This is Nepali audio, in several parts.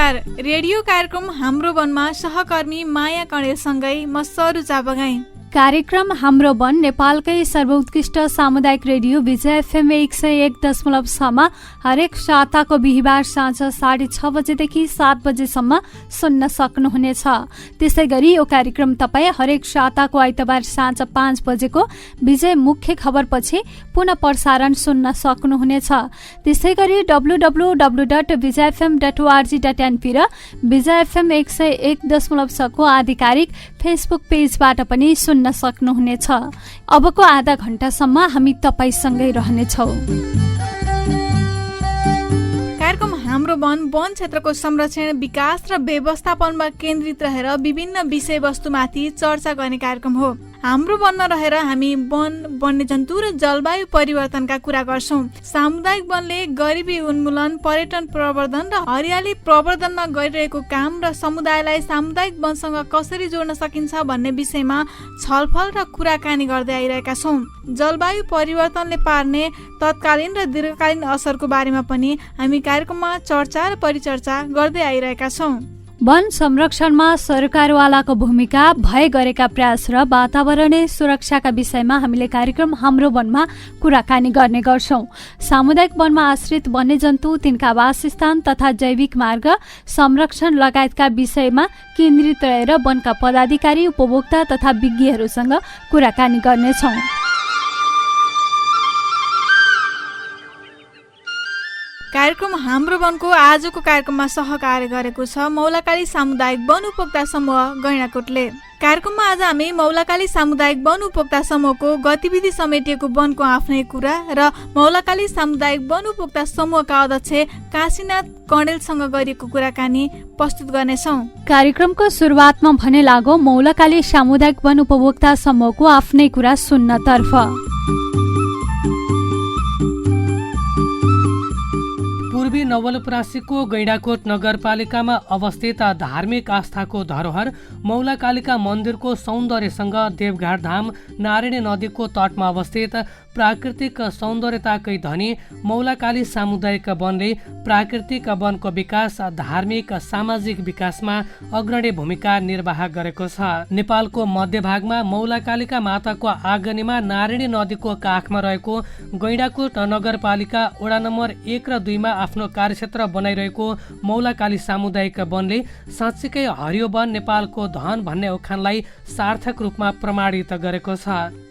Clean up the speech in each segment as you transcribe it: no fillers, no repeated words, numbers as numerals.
नमस्कार। रेडियो कार्यक्रम हाम्रो वनमा सहकर्मी माया कणेलसँगै म सरुचा बगाई। कार्यक्रम हाम्रो वन नेपालकै सर्वोत्कृष्ट सामुदायिक रेडियो विजय एफएम 101.6 हरेक साताको बिहिबार साँझ 6:30 बजेदेखि 7 बजेसम्म सुन्न सक्नुहुनेछ। त्यसै गरी यो कार्यक्रम तपाईँ हरेक साताको आइतबार साँझ 5 बजेको विजय मुख्य खबरपछि पुनः प्रसारण सुन्न सक्नुहुनेछ। त्यसै गरी www.vijayfm.org.np र विजय एफएम 101.6 को आधिकारिक फेसबुक पेजबाट पनि सुन्न सक्नुहुनेछ। अबको आधा घण्टासम्म हामी तपाईसँगै रहनेछौँ। कार्यक्रम हाम्रो वन क्षेत्रको संरक्षण, विकास र व्यवस्थापनमा केन्द्रित रहेर विभिन्न विषयवस्तुमाथि चर्चा गर्ने कार्यक्रम हो। हाम्रो वनमा रहेर हामी वन, वन्यजन्तु र जलवायु परिवर्तनका कुरा गर्छौं। सामुदायिक वनले गरिबी उन्मूलन, पर्यटन प्रवर्धन र हरियाली प्रवर्धनमा गरिरहेको काम र समुदायलाई सामुदायिक वनसँग कसरी जोड्न सकिन्छ भन्ने विषयमा छलफल र कुराकानी गर्दै आइरहेका छौं। जलवायु परिवर्तनले पार्ने तत्कालीन र दीर्घकालीन असरको बारेमा पनि हामी कार्यक्रममा चर्चा र परिचर्चा गर्दै आइरहेका छौं। वन संरक्षणमा सरकारवालाको भूमिका, भए गरेका प्रयास र वातावरणीय सुरक्षाका विषयमा हामीले कार्यक्रम हाम्रो वनमा कुराकानी गर्ने गर्छौं। सामुदायिक वनमा आश्रित वन्यजन्तु, तिनका वासस्थान तथा जैविक मार्ग संरक्षण लगायतका विषयमा केन्द्रित रहेर वनका पदाधिकारी, उपभोक्ता तथा विज्ञहरूसँग कुराकानी गर्नेछौं। कार्यक्रम हाम्रो वनको आजको कार्यक्रममा सहकार्य गरेको छ मौलाकाली सामुदायिक वन उपभोक्ता समूह गैंडाकोटले। कार्यक्रममा आज हामी मौलाकाली सामुदायिक वन उपभोक्ता समूहको गतिविधि समेटिएको वनको आफ्नै कुरा र मौलाकाली सामुदायिक वन उपभोक्ता समूहका अध्यक्ष काशीनाथ कणेलसँग गरिएको कुराकानी प्रस्तुत गर्नेछौँ। कार्यक्रमको सुरुवातमा भने लागो मौलाकाली सामुदायिक वन उपभोक्ता समूहको आफ्नै कुरा सुन्नतर्फ। पूर्वी नवलपरासीको गैंडाकोट नगरपालिकामा अवस्थित धार्मिक आस्थाको धरोहर मौलाकालिका मन्दिरको सौन्दर्यसँग देवघाट धाम, नारायणी नदीको तटमा अवस्थित प्राकृतिक सौन्दर्यताकै धनी मौलाकाली सामुदायिक वनले प्राकृतिक वनको विकास, धार्मिक सामाजिक विकासमा अग्रणी भूमिका निर्वाह गरेको छ। नेपालको मध्यभागमा मौलाकालिका माताको आँगनीमा नारायणी नदीको काखमा रहेको गैंडाकोट नगरपालिका वडा नम्बर 1 र 2 मा आफ्नो कार्यक्षेत्र बनाइरहेको मौलाकाली सामुदायिक वनले साँच्चीकै हरियो वन नेपालको धन भन्ने उखानलाई सार्थक रूपमा प्रमाणित गरेको छ।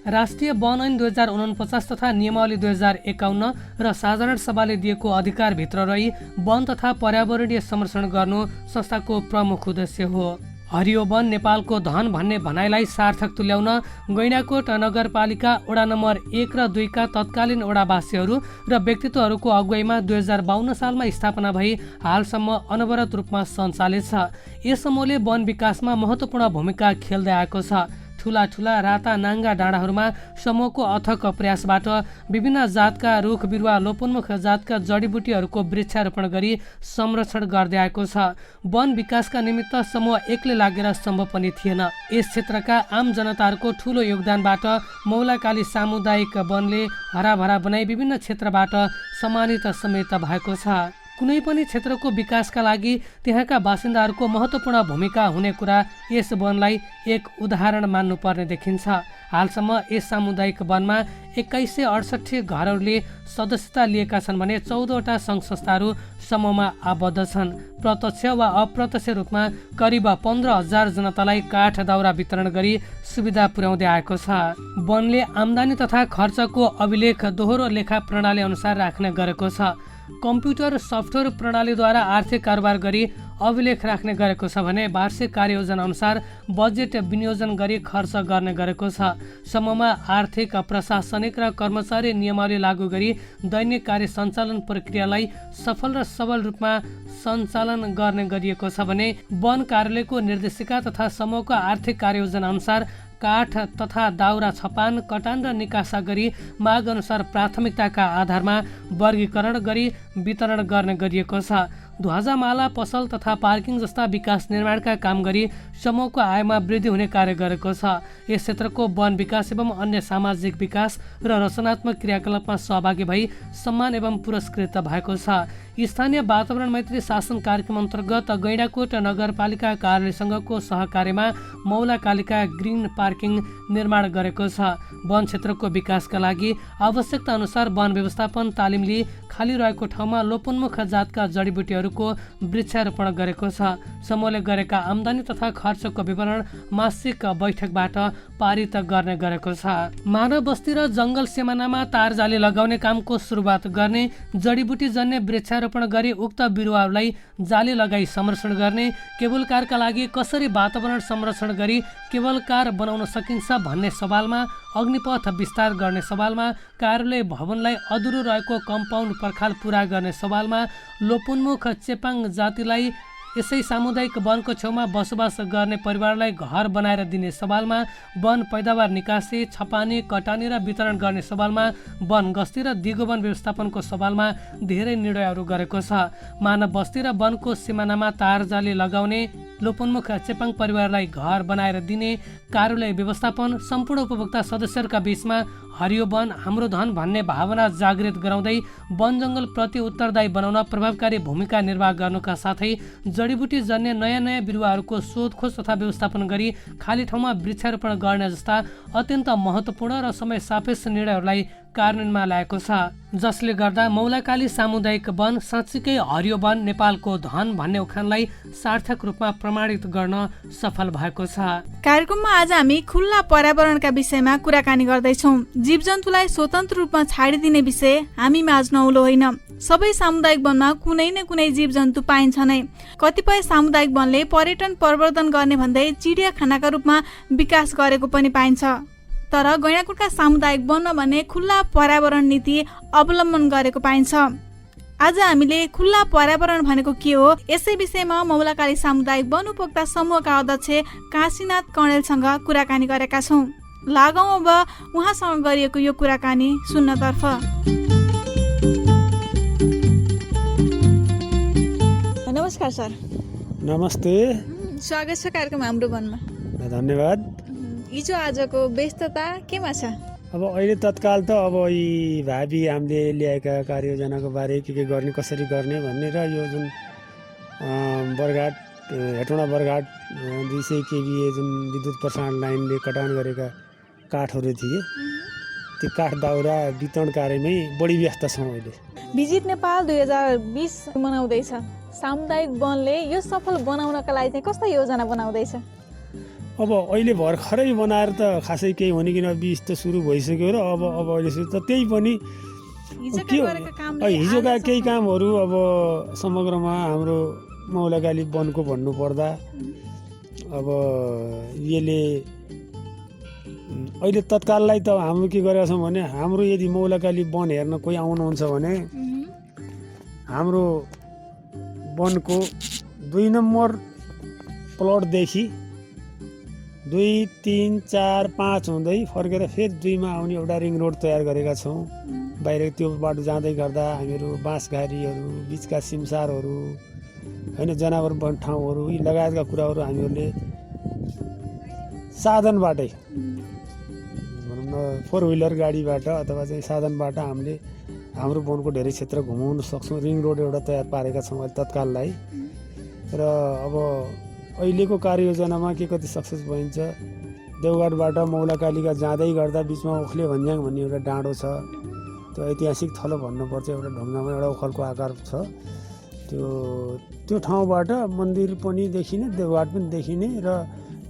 राष्ट्रिय वन ऐन 2049 तथा नियमावली 2051 र साधारण सभाले दिएको अधिकारभित्र रही वन तथा पर्यावरणीय संरक्षण गर्नु संस्थाको प्रमुख उद्देश्य हो। हरियो वन नेपालको धन भन्ने भनाइलाई सार्थक तुल्याउन गैंडाकोट नगरपालिका वडा नम्बर 1 र 2 का तत्कालीन वडावासीहरू र व्यक्तित्वहरूको अगुवाईमा 2052 सालमा स्थापना भई हालसम्म अनवरत रूपमा सञ्चालित छ। यस समूहले वन विकासमा महत्त्वपूर्ण भूमिका खेल्दै आएको छ। ठुला ठुला राता नाङ्गा डाँडाहरूमा समूहको अथक प्रयासबाट विभिन्न जातका रुख बिरुवा, लोपोन्मुख जातका जडीबुटीहरूको वृक्षारोपण गरी संरक्षण गर्दै आएको छ। वन विकासका निमित्त समूह एक्लै लागेर सम्भव पनि थिएन। यस क्षेत्रका आम जनताहरूको ठूलो योगदानबाट मौलाकाली सामुदायिक वनले हराभरा बनाई विभिन्न क्षेत्रबाट सम्मानित समेत भएको छ। कुनै पनि क्षेत्रको विकासका लागि त्यहाँका बासिन्दाहरूको महत्त्वपूर्ण भूमिका हुने कुरा यस वनलाई एक उदाहरण मान्नुपर्ने देखिन्छ। हालसम्म यस सामुदायिक वनमा 2168 घरहरूले सदस्यता लिएका छन् भने 14वटा सङ्घ संस्थाहरू समूहमा आबद्ध छन्। प्रत्यक्ष वा अप्रत्यक्ष रूपमा करिब 15,000 जनतालाई काठ दाउरा वितरण गरी सुविधा पुर्याउँदै आएको छ। वनले आम्दानी तथा खर्चको अभिलेख दोहोरो लेखा प्रणाली अनुसार राख्ने गरेको छ। कम्प्युटर सफ्टवेयर प्रणालीद्वारा आर्थिक कारोबार गरी अभिलेख राख्ने गरेको छ भने वार्षिक कार्ययोजना अनुसार बजेट विनियोजन गरी खर्च गर्ने गरेको छ। समूहमा आर्थिक, प्रशासनिक र कर्मचारी नियमावली लागू गरी दैनिक कार्य सञ्चालन प्रक्रियालाई सफल र सबल रूपमा सञ्चालन गर्ने गरिएको छ भने वन कार्यालयको निर्देशिका तथा समूहको आर्थिक कार्ययोजना अनुसार काठ तथा दाउरा छपान, कटान र निकासा गरी माग अनुसार प्राथमिकताका आधारमा वर्गीकरण गरी वितरण गर्ने गरिएको छ। ध्वजामाला, पसल तथा पार्किङ जस्ता विकास निर्माणका काम गरी समूहको आयमा वृद्धि हुने कार्य गरेको छ। यस क्षेत्रको वन विकास एवं अन्य सामाजिक विकास र रचनात्मक क्रियाकलापमा सहभागी भई सम्मान एवं पुरस्कृत भएको छ। स्थानीय वातावरण मैत्री शासन कार्यक्रम अन्तर्गत गैंडाकोट नगरपालिका कार्यालयसँगको सहकार्यमा मौलाकालिका ग्रिन पार्किङ निर्माण गरेको छ। वन क्षेत्रको विकासका लागि आवश्यकता अनुसार वन व्यवस्थापन तालिम लिई खाली रहेको ठाउँमा लोपोन्मुख जातका जडीबुटीहरूको वृक्षारोपण गरेको छ। समूहले गरेका आम्दानी तथा खर्चको विवरण मासिक बैठकबाट पारित गर्ने गरेको छ। मानव बस्ती र जङ्गल सिमानामा तारजाली लगाउने कामको सुरुवात गर्ने, जडीबुटी जन्य वृक्षारोपण गरी उक्त बिरुवाहरूलाई जाली लगाई संरक्षण गर्ने, केबल कारका लागि कसरी वातावरण संरक्षण गरी केबल कार बनाउन सकिन्छ भन्ने सवालमा, अग्निपथ विस्तार गर्ने सवालमा, कार्यालय भवनलाई अधुरो रहेको कम्पाउन्ड पर्खाल पुरा गर्ने सवालमा, लोपोन्मुख चेपाङ जातिलाई यसै सामुदायिक वनको छेउमा बसोबास गर्ने परिवारलाई घर बनाएर दिने सवालमा, वन पैदावार निकासी, छपानी, कटानी र वितरण गर्ने सवालमा, वन गस्ती र दिगो वन व्यवस्थापनको सवालमा धेरै निर्णयहरू गरेको छ। मानव बस्ती र वनको सिमानामा तारजाली लगाउने, लोपोन्मुख चेपाङ परिवारलाई घर बनाएर दिने, कार्यालय व्यवस्थापन, सम्पूर्ण उपभोक्ता सदस्यहरूका बीचमा हरियो वन हाम्रो धन भन्ने भावना जागृत गराउँदै वन जङ्गल प्रति उत्तरदायी बनाउन प्रभावकारी भूमिका निर्वाह गर्नुका साथै जडीबुटी जन्य नयाँ नयाँ बिरुवाहरूको शोधखोज तथा व्यवस्थापन गरी खाली ठाउँमा वृक्षारोपण गर्ने जस्ता अत्यन्त महत्त्वपूर्ण र समय सापेक्ष निर्णयहरूलाई कार्यान्वयनमा ल्याएको छ, जसले गर्दा मौलाकाली सामुदायिक वन साँच्चीकै हरियो वन नेपालको धन भन्ने उखानलाई सार्थक रूपमा प्रमाणित गर्न सफल भएको छ। कार्यक्रममा आज हामी खुल्ला पर्यावरणका विषयमा कुराकानी गर्दैछौँ। जीवजन्तुलाई स्वतन्त्र रूपमा छाडिदिने विषय हामी माझ नौलो होइन। सबै सामुदायिक वनमा कुनै न कुनै जीवजन्तु पाइन्छ नै। कतिपय सामुदायिक वनले पर्यटन प्रवर्धन गर्ने भन्दै चिडियाखानाका रूपमा विकास गरेको पनि पाइन्छ। तर गैंडाकोटका सामुदायिक वनमा भने खुल्ला पर्यावरण नीति अवलम्बन गरेको पाइन्छ। आज हामीले खुल्ला पर्यावरण भनेको के हो यसै विषयमा मौलाकाली सामुदायिक वन उपभोक्ता समूहका अध्यक्ष काशीनाथ कणेलसँग कुराकानी गरेका छौँ। लागौँ अब उहाँसँग गरिएको यो कुराकानी सुन्नतर्फ। नमस्कार सर। नमस्ते। स्वागत छ कार्यक्रम हाम्रो वनमा। धन्यवाद। हिजो आजको व्यस्तता केमा छ? अब अहिले तत्काल त अब यी भावी हामीले ल्याएका कार्ययोजनाको बारे के गर्ने कसरी गर्ने भन्ने र यो जुन बरघाट हेटौँडा बरघाट 200 kVA जुन विद्युत प्रसारण लाइनले कटान गरेका काठहरू थिए, त्यो काठ दाउरा वितरण कार्यमै बढी व्यस्त छौँ अहिले। भिजिट नेपाल 2020 मनाउँदैछ। सामुदायिक वनले यो सफल बनाउनका लागि चाहिँ कस्ता योजना बनाउँदैछ? अब अहिले भर्खरै बनाएर त खासै केही हुने किन 20 त सुरु भइसक्यो र अब अहिले त त्यही पनि हिजोका केही कामहरू अब समग्रमा हाम्रो मौलाकाली वनको भन्नुपर्दा अब यसले अहिले तत्काललाई त हाम्रो के गरेका छौँ भने हाम्रो यदि मौलाकाली वन हेर्न कोही आउनुहुन्छ भने हाम्रो वनको 2 नम्बर प्लटदेखि 2, 3, 4, 5 हुँदै फर्केर फेरि 2 मा आउने एउटा रिङ रोड तयार गरेका छौँ। बाहिर त्यो बाटो जाँदै गर्दा हामीहरू बाँसघारीहरू, बिचका सिमसारहरू होइन, जनावर वन ठाउँहरू यी लगायतका कुराहरू हामीहरूले साधनबाटै भनौँ न 4 व्हिलर गाडीबाट अथवा चाहिँ साधनबाट हामीले हाम्रो वनको धेरै क्षेत्र घुमाउन सक्छौँ। रिङ रोड एउटा तयार पारेका छौँ अहिले तत्काललाई। र अब अहिलेको कार्ययोजनामा के कति सक्सेस भइन्छ, देवघाटबाट मौलाकालीका जाँदै गर्दा बिचमा ओखले भन्ज्याङ भन्ने एउटा डाँडो छ, त्यो ऐतिहासिक थलो भन्नुपर्छ, एउटा ढुङ्गामा एउटा ओखलको आकार छ। त्यो ठाउँबाट मन्दिर पनि देखिने, देवघाट पनि देखिने र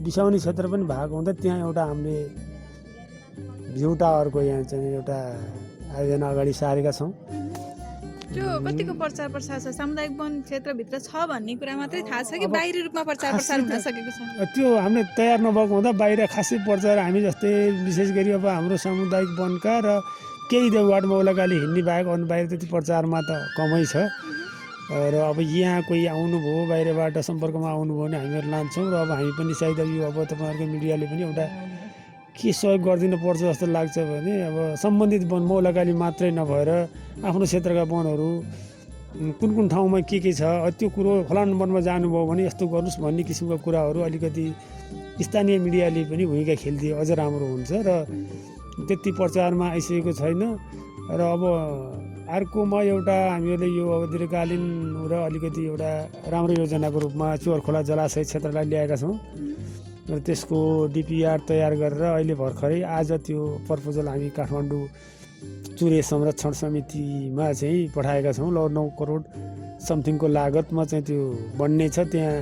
बिसाउने क्षेत्र पनि भएको हुँदा त्यहाँ एउटा हामीले भ्यू टावरको यहाँ चाहिँ एउटा आयोजना अगाडि सारेका छौँ। त्यो कतिको प्रचार प्रसार छ? सामुदायिक वन क्षेत्रभित्र छ भन्ने कुरा मात्रै थाहा छ कि बाहिरी रूपमा प्रचार प्रसार हुन सकेको छ? त्यो हामीले तयार नभएको हुँदा बाहिर खासै प्रचार हामी जस्तै विशेष गरी अब हाम्रो सामुदायिक वनका र केही देवघाट मौलाकाली हिँड्ने बाहेक अरू बाहिर त्यति प्रचारमा त कमै छ। र अब यहाँ कोही आउनुभयो बाहिरबाट सम्पर्कमा आउनुभयो भने हामीहरू लान्छौँ। र अब हामी पनि सायद यो अब तपाईँहरूको मिडियाले पनि एउटा के सहयोग गरिदिनु पर्छ जस्तो लाग्छ भने अब सम्बन्धित वन मौलाकाली मात्रै नभएर आफ्नो क्षेत्रका वनहरू कुन कुन ठाउँमा के छ त्यो कुरो फलान वनमा जानुभयो भने यस्तो गर्नुहोस् भन्ने किसिमको कुराहरू अलिकति स्थानीय मिडियाले पनि भूमिका खेलिदिए अझ राम्रो हुन्छ। र त्यति प्रचारमा आइसकेको छैन। र अब अर्कोमा एउटा हामीहरूले यो अब दीर्घकालीन र अलिकति एउटा राम्रो योजनाको रूपमा चोरखोला जलाशय क्षेत्रलाई ल्याएका छौँ र त्यसको डिपिआर तयार गरेर अहिले भर्खरै आज त्यो प्रपोजल हामी काठमाडौँ चुरे संरक्षण समितिमा चाहिँ पठाएका छौँ। 9 करोड समथिङको लागतमा चाहिँ त्यो बन्ने छ। त्यहाँ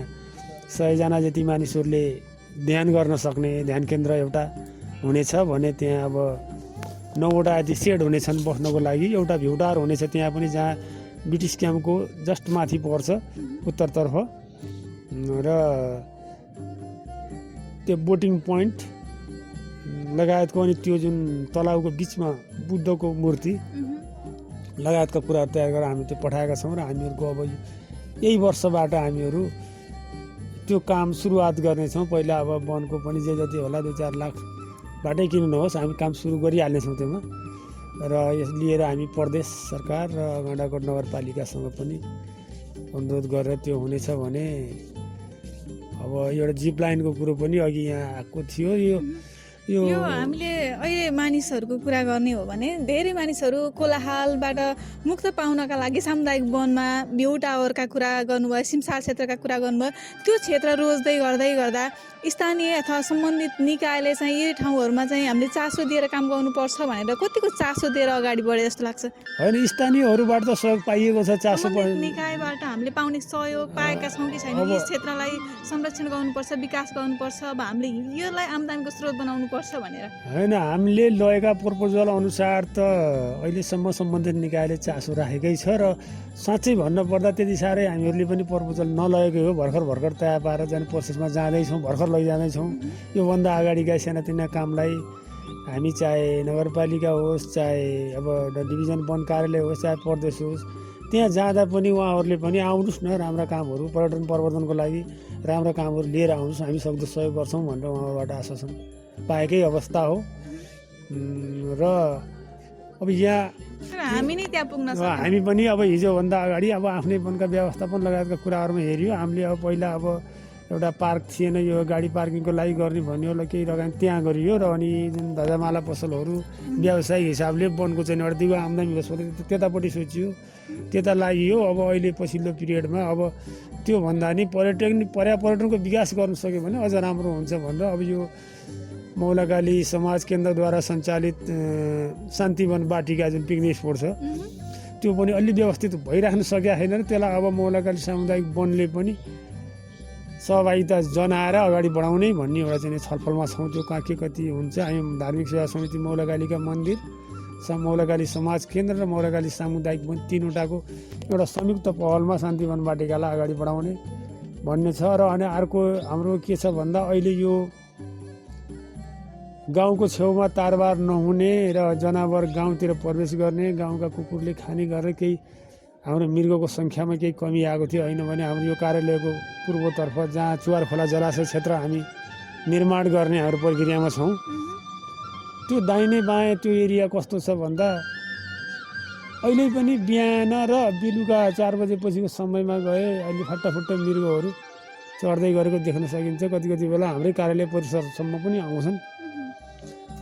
100जना जति मानिसहरूले ध्यान गर्न सक्ने ध्यान केन्द्र एउटा हुनेछ भने त्यहाँ अब 9वटा यति सेड हुनेछन् बस्नको लागि। एउटा भ्यू टावर हुनेछ त्यहाँ पनि, जहाँ ब्रिटिस क्याम्पको जस्ट माथि पर्छ उत्तरतर्फ, र त्यो बोटिङ पोइन्ट लगायतको अनि त्यो जुन तलाउको बिचमा बुद्धको मूर्ति लगायतका कुराहरू तयार गरेर हामी त्यो पठाएका छौँ र हामीहरूको अब यही वर्षबाट हामीहरू त्यो काम सुरुवात गर्नेछौँ। पहिला अब वनको पनि जे जति होला 2-4 लाखबाटै किन नहोस् हामी काम सुरु गरिहाल्नेछौँ त्यसमा। र यस लिएर हामी प्रदेश सरकार र गण्डकाकोट नगरपालिकासँग पनि अनुरोध गरेर त्यो हुनेछ भने अब एउटा जिप लाइनको कुरो पनि अघि यहाँ आएको थियो। यो हामीले अहिले मानिसहरूको कुरा गर्ने हो भने धेरै मानिसहरू कोलाहालबाट मुक्त पाउनका लागि सामुदायिक वनमा भ्यू टावरका कुरा गर्नुभयो, सिमसार क्षेत्रका कुरा गर्नुभयो। त्यो क्षेत्र रोज्दै गर्दा स्थानीय अथवा सम्बन्धित निकायले चाहिँ यी ठाउँहरूमा चाहिँ हामीले चासो दिएर काम गर्नुपर्छ भनेर कतिको चासो दिएर अगाडि बढे जस्तो लाग्छ? होइन, स्थानीयहरूबाट त सहयोग पाइएको छ। चासो निकायबाट हामीले पाउने सहयोग पाएका छौँ कि छैन? यस क्षेत्रलाई संरक्षण गर्नुपर्छ, विकास गर्नुपर्छ, अब हामीले यसलाई आम्दानीको स्रोत बनाउनुपर्छ भनेर? होइन, हामीले लगेका प्रपोजल अनुसार त अहिलेसम्म सम्बन्धित निकायले चासो राखेकै छ र साँच्चै भन्नुपर्दा त्यति साह्रै हामीहरूले पनि प्रपोजल नलगेकै हो। भर्खर तयार पारेर जाने प्रोसेसमा जाँदैछौँ, भर्खर लैजाँदैछौँ। योभन्दा अगाडिका सानातिना कामलाई हामी चाहे नगरपालिका होस्, चाहे अब डिभिजन वन कार्यालय होस्, चाहे प्रदेश होस्, त्यहाँ जाँदा पनि उहाँहरूले पनि आउनुहोस् न, राम्रा कामहरू पर्यटन प्रवर्धनको लागि राम्रा कामहरू लिएर आउनुहोस्, हामी सक्दो सहयोग गर्छौँ भनेर उहाँबाट आश्वासन पाएकै अवस्था हो। र अब यहाँ हामी नै त्यहाँ पुग्न सक्छौँ। हामी पनि अब हिजोभन्दा अगाडि अब आफ्नै वनका व्यवस्थापन लगायतका कुराहरूमा हेऱ्यो। हामीले अब पहिला अब एउटा पार्क थिएन, यो गाडी पार्किङको लागि गर्ने भन्यो, केही लगानी त्यहाँ गरियो र अनि जुन धजामाला पसलहरू व्यावसायिक हिसाबले वनको चाहिँ एउटा दिगो आम्दानी होस् भने त्यतापट्टि सोचियो, त्यता लागि अब अहिले पछिल्लो पिरियडमा अब त्योभन्दा नि पर्यटनको विकास गर्न सक्यो भने अझ राम्रो हुन्छ भनेर अब यो मौलाकाली समाज केन्द्रद्वारा सञ्चालित शान्तिवन बाटिका जुन पिकनिक स्पोट छ त्यो पनि अलि व्यवस्थित भइराख्न सकेका छैन। त्यसलाई अब मौलाकाली सामुदायिक वनले पनि सहभागिता जनाएर अगाडि बढाउने भन्ने एउटा चाहिँ छलफलमा छौँ। त्यो कहाँ के कति हुन्छ। हामी धार्मिक सेवा समिति मौलाकालीका मन्दिर, मौलाकाली समाज केन्द्र र मौलाकाली सामुदायिक वन तीनवटाको एउटा संयुक्त पहलमा शान्तिवन बाटिकालाई अगाडि बढाउने भन्ने छ। र अनि अर्को हाम्रो के छ भन्दा अहिले यो गाउँको छेउमा तारबार नहुने र जनावर गाउँतिर प्रवेश गर्ने, गाउँका कुकुरले खाने गरेर केही हाम्रो मृगको सङ्ख्यामा केही कमी आएको थियो। होइन भने हाम्रो यो कार्यालयको पूर्वतर्फ जहाँ चुवारखोला जलाशय क्षेत्र हामी निर्माण गर्ने हाम्रो प्रक्रियामा छौँ। त्यो दाहिने बाएँ त्यो एरिया कस्तो छ भन्दा अहिले पनि बिहान र बेलुका 4 बजेपछिको समयमा गए अहिले फट्टाफुट्टा मृगहरू चढ्दै गरेको देख्न सकिन्छ। कति बेला हाम्रै कार्यालय परिसरसम्म पनि आउँछन्।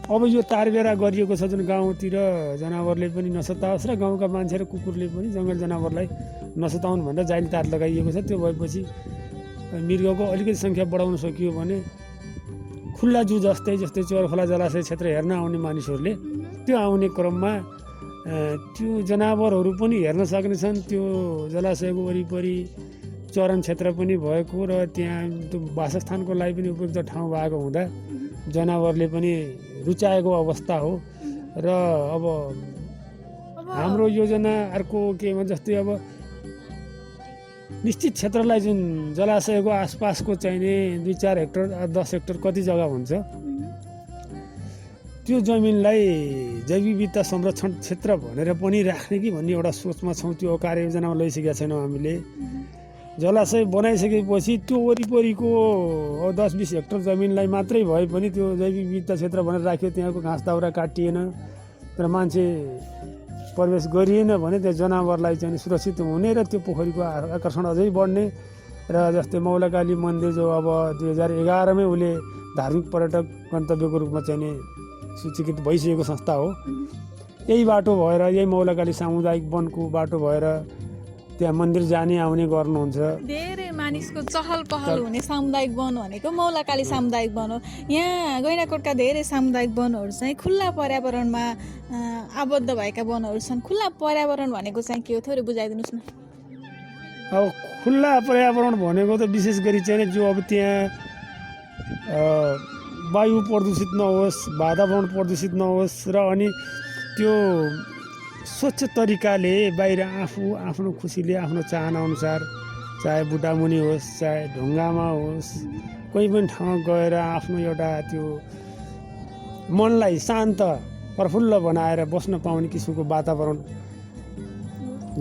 अब यो तारबेरा गरिएको छ जुन गाउँतिर जनावरले पनि नसताओस् र गाउँका मान्छे र कुकुरले पनि जङ्गल जनावरलाई नसताउन् भनेर जाली तार लगाइएको छ। त्यो भएपछि मृगको अलिकति सङ्ख्या बढाउन सकियो भने खुल्ला जू जस्तै चोरखोला जलाशय क्षेत्र हेर्न आउने मानिसहरूले त्यो आउने क्रममा त्यो जनावरहरू पनि हेर्न सक्नेछन्। त्यो जलाशयको वरिपरि चरण क्षेत्र पनि भएको र त्यहाँ त्यो वासस्थानको लागि पनि उपयुक्त ठाउँ भएको हुँदा जनावरले पनि रुचाएको अवस्था हो। र अब हाम्रो योजना अर्को के भन्छ जस्तै अब निश्चित क्षेत्रलाई जुन जलाशयको आसपासको चाहिने 2-4 हेक्टर 10 हेक्टर कति जग्गा हुन्छ त्यो जमिनलाई जैविक विविधता संरक्षण क्षेत्र भनेर पनि राख्ने कि भन्ने एउटा सोचमा छौँ। त्यो कार्ययोजनामा लैसकेका छैनौँ हामीले। जलाशय बनाइसकेपछि त्यो वरिपरिको 10-20 हेक्टर जमिनलाई मात्रै भए पनि त्यो जैविक विविधता क्षेत्र भनेर राख्यो। त्यहाँको घाँस दाउरा काटिएन र मान्छे प्रवेश गरिएन भने त्यो जनावरलाई चाहिँ सुरक्षित हुने र त्यो पोखरीको आकर्षण अझै बढ्ने। र जस्तै मौलाकाली मन्दिर जो अब 2011मै उसले धार्मिक पर्यटक गन्तव्यको रूपमा चाहिँ सूचीकृत भइसकेको संस्था हो। यही बाटो भएर यही मौलाकाली सामुदायिक वनको बाटो भएर त्यहाँ मन्दिर जाने आउने गर्नुहुन्छ। धेरै मानिसको चहल पहल हुने सामुदायिक वन भनेको मौलाकाली सामुदायिक वन हो। यहाँ गैंडाकोटका धेरै सामुदायिक वनहरू चाहिँ खुल्ला पर्यावरणमा आबद्ध भएका वनहरू छन्। खुल्ला पर्यावरण भनेको चाहिँ के हो थोरै बुझाइदिनुहोस् न। अब खुल्ला पर्यावरण भनेको त विशेष गरी चाहिँ जो अब त्यहाँ वायु प्रदूषित नहोस्, वातावरण प्रदूषित नहोस् र अनि त्यो स्वच्छ तरिकाले बाहिर आफ्नो खुसीले आफ्नो चाहना अनुसार चाहे बुटामुनि होस् चाहे ढुङ्गामा होस् कोही पनि ठाउँ गएर आफ्नो एउटा त्यो मनलाई शान्त प्रफुल्ल बनाएर बस्न पाउने किसिमको वातावरण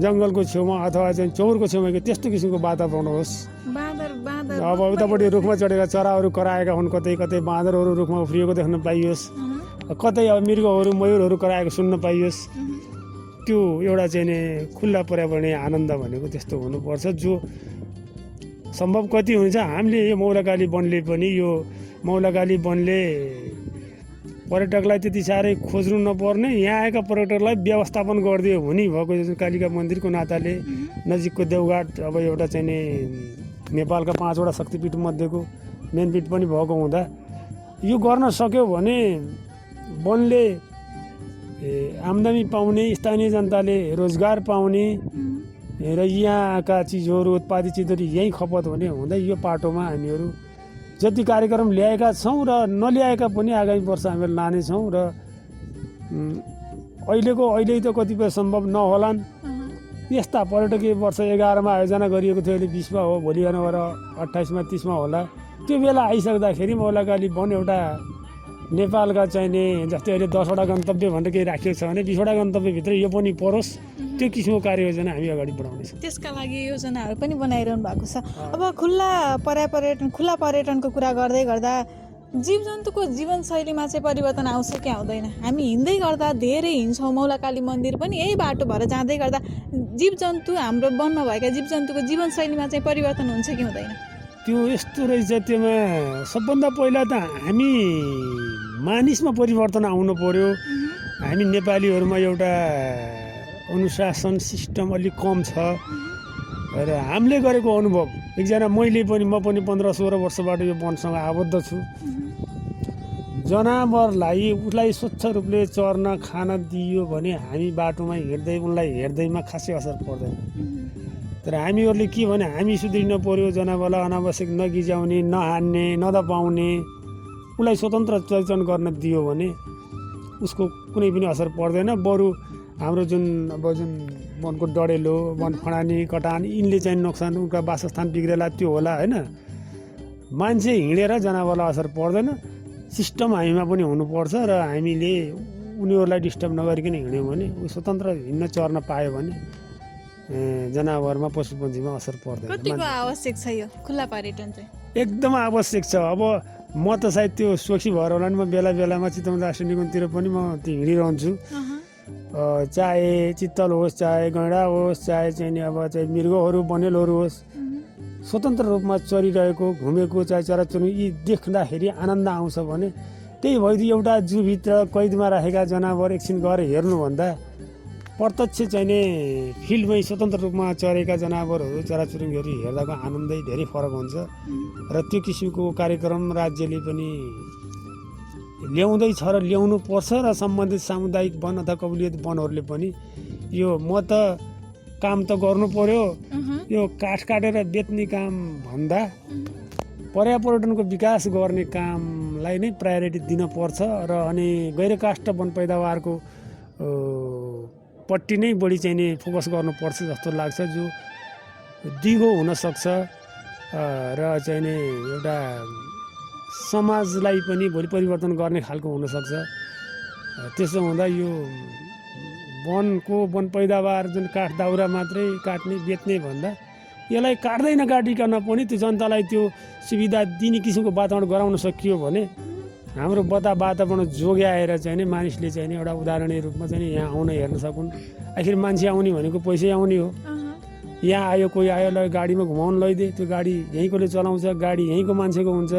जङ्गलको छेउमा अथवा चाहिँ चौरको छेउमा त्यस्तो किसिमको वातावरण होस्। अब उतापट्टि रुखमा चढेका चराहरू कराएका हुन्, कतै कतै बाँदरहरू रुखमा उफ्रिएको देख्न पाइयोस्, कतै अब मृगहरू मयूरहरू कराएको सुन्न पाइयोस्। त्यो एउटा चाहिँ नि खुल्ला पर्यावरणीय आनन्द भनेको त्यस्तो हुनुपर्छ जो सम्भव कति हुन्छ। हामीले यो मौलाकाली वनले पनि यो मौलाकाली वनले पर्यटकलाई त्यति साह्रै खोज्नु नपर्ने, यहाँ आएका पर्यटकलाई व्यवस्थापन गरिदियो हुने भएको कालिका मन्दिरको नाताले नजिकको देवघाट अब एउटा चाहिँ नि नेपालका 5वटा शक्तिपीठ मध्येको मेन पीठ पनि भएको हुँदा यो गर्न सक्यो भने वनले आम्दानी पाउने, स्थानीय जनताले रोजगार पाउने र यहाँका चिजहरू उत्पादित चिजहरू यहीँ खपत हुने हुँदा यो पाटोमा हामीहरू जति कार्यक्रम ल्याएका छौँ र नल्याएका पनि आगामी वर्ष हामीहरू लानेछौँ र अहिले त कतिपय सम्भव नहोलान्। यस्ता पर्यटकीय वर्ष 11मा आयोजना गरिएको थियो, अहिले 20मा हो, भोलि गएर 28मा 30मा होला। त्यो बेला आइसक्दाखेरि मौलाकाली वन एउटा नेपालका चाहिने जस्तै अहिले 10वटा गन्तव्य भनेर केही राखिएको छ भने 20वटा गन्तव्यभित्र यो पनि परोस्, त्यो किसिमको कार्ययोजना हामी अगाडि बढाउनेछौँ। त्यसका लागि योजनाहरू पनि बनाइरहनु भएको छ। अब खुल्ला पर्यटनको कुरा गर्दै गर्दा जीवजन्तुको जीवनशैलीमा चाहिँ परिवर्तन आउँछ कि आउँदैन? हामी हिँड्दै गर्दा धेरै हिँड्छौँ, मौलाकाली मन्दिर पनि यही बाटो भएर जाँदै गर्दा जीवजन्तु हाम्रो वनमा भएका जीवजन्तुको जीवनशैलीमा चाहिँ परिवर्तन हुन्छ कि हुँदैन? त्यो यस्तो रहेछ, त्योमा सबभन्दा पहिला त हामी मानिसमा परिवर्तन आउनु पर्यो। हामी नेपालीहरूमा एउटा अनुशासन सिस्टम अलिक कम छ र हामीले गरेको अनुभव म पनि 15-16 वर्षबाट यो वनसँग आबद्ध छु। जनावरलाई उसलाई स्वच्छ रूपले चर्न खान दियो भने हामी बाटोमा हिँड्दै उनलाई हेर्दैमा खासै असर पर्दैन। तर हामीहरूले के भने हामी सुध्रिनु पर्यो, जनावरलाई अनावश्यक नगिजाउने, नहान्ने, नदपाउने, उसलाई स्वतन्त्र चलचलन गर्न दियो भने उसको कुनै पनि असर पर्दैन। बरु हाम्रो जुन वनको डडेलो, वन फडानी, कटान यिनले चाहिँ नोक्सान, उनका वासस्थान बिग्रेला त्यो होला होइन। मान्छे हिँडेर जनावरलाई असर पर्दैन। सिस्टम हामीमा पनि हुनुपर्छ र हामीले उनीहरूलाई डिस्टर्ब नगरिकन हिँड्यौँ भने ऊ स्वतन्त्र हिँड्न चर्न पायो भने जनावरमा पशुपन्छीमा असर पर्दैन। कतिको आवश्यक छ यो खुल्ला पर्यटन चाहिँ? एकदम आवश्यक छ। अब म त सायद त्यो सोखी भएर होला नि, म बेला चितवन राष्ट्रिय निकुञ्जतिर पनि म त्यो हिँडिरहन्छु। चाहे चित्तल होस्, चाहे गैँडा होस्, चाहे चाहिँ अब चाहिँ मृगहरू बनेलहरू होस्, स्वतन्त्र रूपमा चरिरहेको घुमेको चाहे चराचुरुङ्गी यी देख्दाखेरि आनन्द आउँछ भने त्यही भइदियो एउटा जूभित्र कैदमा राखेका जनावर एकछिन गएर हेर्नुभन्दा प्रत्यक्ष चाहिने फिल्डमै स्वतन्त्र रूपमा चरेका जनावरहरू चराचुरुङ्गीहरू हेर्दाको आनन्दै धेरै फरक हुन्छ र त्यो किसिमको कार्यक्रम राज्यले पनि ल्याउँदैछ र ल्याउनु पर्छ र सम्बन्धित सामुदायिक वन अथवा कबुलियत वनहरूले पनि यो म त काम त गर्नु पर्यो, यो काठ काटेर बेच्ने काम भन्दा पर्यावरणको विकास गर्ने कामलाई नै प्रायोरिटी दिनुपर्छ र अनि गैर काष्ठ वन पैदावारको पट्टि नै बढी चाहिँ नि फोकस गर्नुपर्छ जस्तो लाग्छ, जो दिगो हुनसक्छ र चाहिँ नि एउटा समाजलाई पनि भोलि परिवर्तन गर्ने खालको हुनसक्छ। त्यसो हुँदा यो वन पैदावार जुन काठ दाउरा मात्रै काट्ने बेच्ने भन्दा यसलाई काट्दै नकाटिकन पनि त्यो जनतालाई त्यो सुविधा दिने किसिमको वातावरण गराउन सकियो भने हाम्रो वातावरण जोगाएर चाहिँ नि मानिसले चाहिँ नि एउटा उदाहरणीय रूपमा चाहिँ यहाँ आउन हेर्न सकुन्। आखिर मान्छे आउने भनेको पैसै आउने हो। यहाँ आयो, कोही आयो, ल गाडीमा घुमाउनु लैदिए, त्यो गाडी यहीँकोले चलाउँछ, गाडी यहीँको मान्छेको हुन्छ,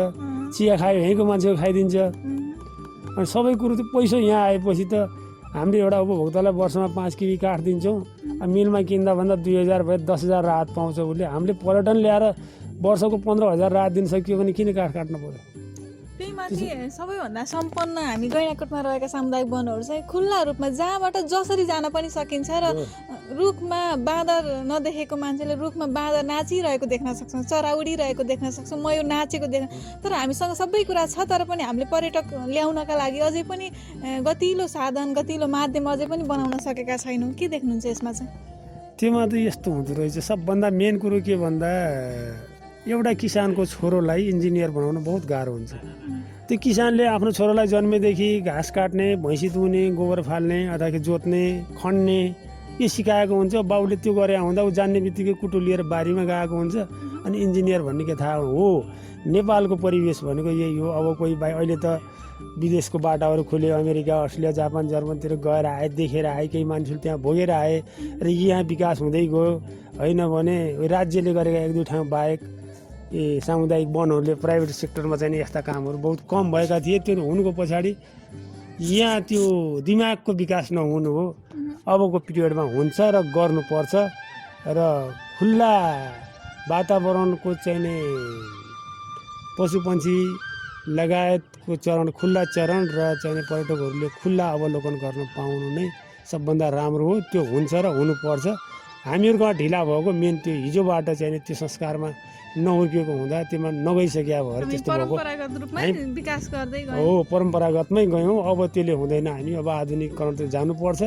चिया खायो यहीँको मान्छेको खाइदिन्छ। अनि सबै कुरो त्यो पैसा यहाँ आएपछि त हामीले एउटा उपभोक्तालाई वर्षमा 5 किबी काठ दिन्छौँ, मिलमा किन्दा भन्दा 2000 भए 10,000 राहत पाउँछ उसले। हामीले पर्यटन ल्याएर वर्षको 15,000 राहत दिन सकियो भने किन काठ काट्नु पर्यो? त्यही माथि सबैभन्दा सम्पन्न हामी गैंडाकोटमा रहेका सामुदायिक वनहरू चाहिँ खुल्ला रूपमा जहाँबाट जसरी जान पनि सकिन्छ र रुखमा बाँदर नदेखेको मान्छेले रुखमा बाँदर नाचिरहेको देख्न सक्छौँ, चरा उडिरहेको देख्न सक्छौँ, मयूर नाचेको देख्न। तर हामीसँग सबै कुरा छ, तर पनि हामीले पर्यटक ल्याउनका लागि अझै पनि गतिलो साधन, गतिलो माध्यम अझै पनि बनाउन सकेका छैनौँ। के देख्नुहुन्छ यसमा चाहिँ? त्योमा त यस्तो हुँदो रहेछ। सबभन्दा मेन कुरो के भन्दा एउटा किसानको छोरोलाई इन्जिनियर बनाउन बहुत गाह्रो हुन्छ। त्यो किसानले आफ्नो छोरालाई जन्मेदेखि घाँस काट्ने, भैँसी दुहुने, गोबर फाल्ने अथवा जोत्ने, खन्ने यो सिकाएको हुन्छ। बाउले त्यो गरे हुँदा ऊ जान्ने बित्तिकै कुटो लिएर बारीमा गएको हुन्छ। अनि इन्जिनियर भन्ने के थाहा हो? नेपालको परिवेश भनेको यही हो। अब कोही भाइ अहिले त विदेशको बाटाहरू खुल्यो, अमेरिका, अस्ट्रेलिया, जापान, जर्मनतिर गएर आए, देखेर आए, केही मान्छेले त्यहाँ भोगेर आए र यहाँ विकास हुँदै गयो। होइन भने राज्यले गरेका 1-2 ठाउँ बाहेक सामुदायिक वनहरूले प्राइभेट सेक्टरमा चाहिँ यस्ता कामहरू बहुत कम भएका थिए। त्यो हुनुको पछाडि यहाँ त्यो दिमागको विकास नहुनु हो। अबको पिरियडमा हुन्छ र गर्नुपर्छ र खुल्ला वातावरणको चाहिँ पशुपन्छी लगायतको चरण, खुल्ला चरण र चाहिँ पर्यटकहरूले खुल्ला अवलोकन गर्न पाउनु नै सबभन्दा राम्रो हो। त्यो हुन्छ र हुनुपर्छ। हामीहरूकोमा ढिला भएको मेन त्यो हिजोबाट चाहिँ त्यो संस्कारमा नहुर्किएको हुँदा त्यसमा नगइसक्या भएर त्यस्तो भएको हो। परम्परागतमै गयौँ, अब त्यसले हुँदैन। हामी अब आधुनिकीकरणतिर जानुपर्छ।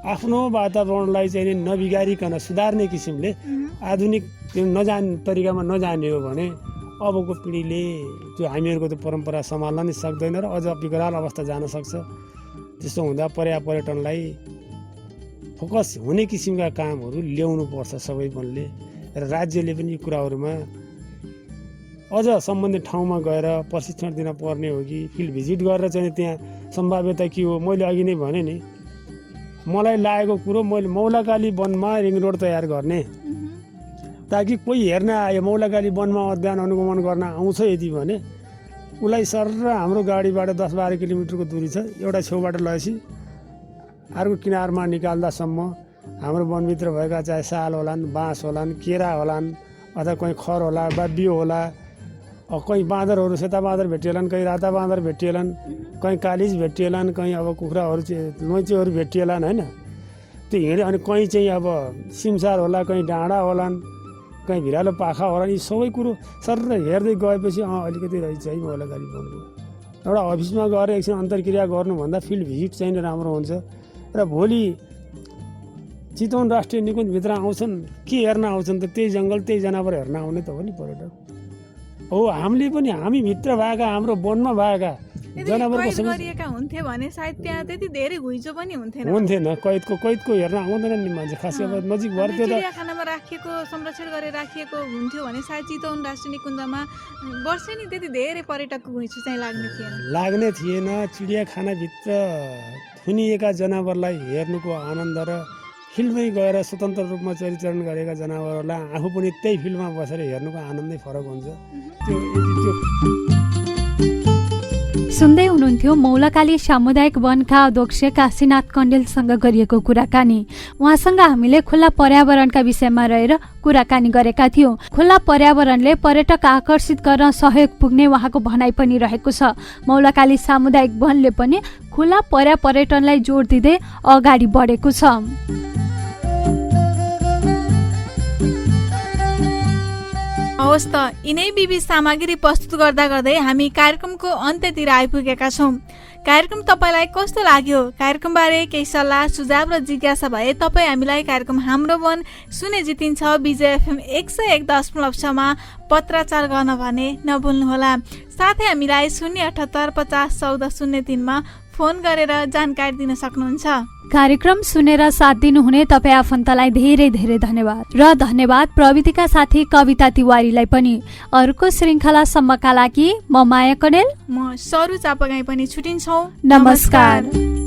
आफ्नो वातावरणलाई चाहिँ नबिगारिकन सुधार्ने किसिमले आधुनिक तरिकामा नजाने हो भने अबको पिँढीले त्यो हामीहरूको त्यो परम्परा सम्हाल्न नै सक्दैन र अझ विकराल अवस्था जान सक्छ। त्यस्तो हुँदा पर्यटनलाई फोकस हुने किसिमका कामहरू ल्याउनुपर्छ सबै वनले र राज्यले पनि यी कुराहरूमा अझ सम्बन्धित ठाउँमा गएर प्रशिक्षण दिन पर्ने हो कि फिल्ड भिजिट गरेर चाहिँ त्यहाँ सम्भाव्यता के हो। मैले अघि नै भने नि, मलाई लागेको कुरो मैले मौलाकाली वनमा रिङ रोड तयार गर्ने, ताकि कोही हेर्न आयो मौलाकाली वनमा अध्ययन अनुगमन गर्न आउँछ यदि भने उसलाई सर हाम्रो गाडीबाट 10-12 किलोमिटरको दूरी छ, एउटा छेउबाट लगेपछि अर्को किनारमा निकाल्दासम्म हाम्रो वनभित्र भएका चाहे साल होलान्, बाँस होलान्, केरा होलान् अथवा कहीँ खर होला वा बियो होला, कहीँ बाँदरहरू सेता बाँदर भेटिएलान्, कहीँ राता बाँदर भेटिएलान्, कहीँ कालिज भेटिएलान्, कहीँ अब कुखुराहरू लैँचेहरू भेटिएलान् होइन। त्यो हिँड्यो अनि कहीँ चाहिँ अब सिमसार होला, कहीँ डाँडा होलान्, कहीँ भिरालो पाखा होलान्। यी सबै कुरो सर हेर्दै गएपछि अलिकति रहेछ है मौलाकाली वनको। एउटा अफिसमा गएर एकछिन अन्तर्क्रिया गर्नुभन्दा फिल्ड भिजिट चाहिँ राम्रो हुन्छ। र भोलि चितवन राष्ट्रिय निकुञ्जभित्र आउँछन्, के हेर्न आउँछन् त? त्यही जङ्गल, त्यही जनावर हेर्न आउने त हो नि पर्यटक। हो हामी पनि हामी भित्र भएका, हाम्रो वनमा भएका जनावरको गरिएका हुन्थे भने सायद त्यहाँ त्यति धेरै घुइँचो पनि हुन्थेन। कैदको हेर्न आउँदैन नि मान्छे, खासै अब नजिक भएर त्यो चिडियाखानामा राखिएको, संरक्षण गरेर राखिएको हुन्थ्यो भने सायद चितवन राष्ट्रिय निकुञ्जमा वर्षै नि त्यति धेरै पर्यटकको घुइँचो चाहिँ लाग्ने थिएन। चिडियाखानाभित्र थुनिएका जनावरलाई हेर्नुको आनन्द र फिल्डमै गएर स्वतन्त्र रूपमा चरित्रण गरेका जनावरहरूलाई आफू पनि त्यही फिल्डमा बसेर हेर्नुको आनन्दै फरक हुन्छ। सुन्दै हुनुहुन्थ्यो मौलाकाली सामुदायिक वनका अध्यक्ष काशीनाथ कण्डेलसँग गरिएको कुराकानी। उहाँसँग हामीले खुल्ला पर्यावरणका विषयमा रहेर कुराकानी गरेका थियौँ। खुल्ला पर्यावरणले पर्यटक आकर्षित गर्न सहयोग पुग्ने उहाँको भनाइ पनि रहेको छ। मौलाकाली सामुदायिक वनले पनि खुल्ला पर्यटनलाई जोड दिँदै अगाडि बढेको छ। हवस् त, यिनै विविध सामग्री प्रस्तुत गर्दा गर्दै हामी कार्यक्रमको अन्त्यतिर आइपुगेका छौँ। कार्यक्रम तपाईँलाई कस्तो लाग्यो? कार्यक्रमबारे केही सल्लाह सुझाव र जिज्ञासा भए तपाईँ हामीलाई कार्यक्रम हाम्रो वन सुने जितिन्छ विजय FM 101.6मा पत्राचार गर्न भने नभुल्नुहोला। साथै हामीलाई 078 50 14 03मा फोन गरेर जानकारी दिन सक्नुहुन्छ। कार्यक्रम सुनेर साथ दिनुहुने तपाईँ आफन्तलाई धेरै धेरै धन्यवाद। र धन्यवाद प्रविधिका साथी कविता तिवारीलाई पनि। अर्को श्रृङ्खलासम्मका लागि म माया कणेल, म सरु चापागाई पनि छुटिन्छौँ। नमस्कार।